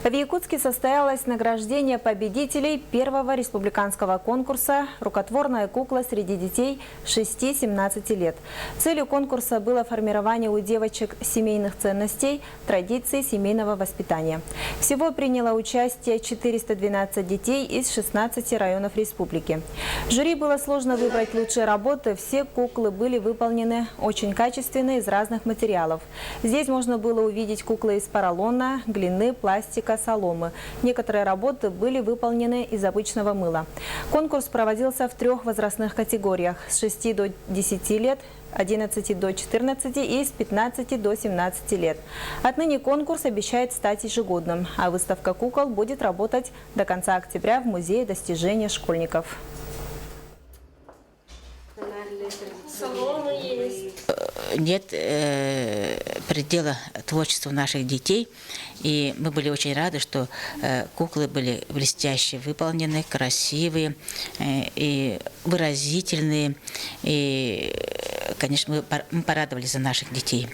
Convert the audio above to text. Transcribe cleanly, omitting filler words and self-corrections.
В Якутске состоялось награждение победителей первого республиканского конкурса «Рукотворная кукла среди детей 6-17 лет». Целью конкурса было формирование у девочек семейных ценностей, традиций семейного воспитания. Всего приняло участие 412 детей из 16 районов республики. Жюри было сложно выбрать лучшие работы. Все куклы были выполнены очень качественно из разных материалов. Здесь можно было увидеть куклы из поролона, глины, пластика, соломы. Некоторые работы были выполнены из обычного мыла. Конкурс проводился в 3 возрастных категориях – с 6 до 10 лет, 11 до 14 и с 15 до 17 лет. Отныне конкурс обещает стать ежегодным, а выставка кукол будет работать до конца октября в Музее достижения школьников. Нет предела творчеству наших детей, и мы были очень рады, что куклы были блестяще выполнены, красивые и выразительные, и, конечно, мы порадовались за наших детей.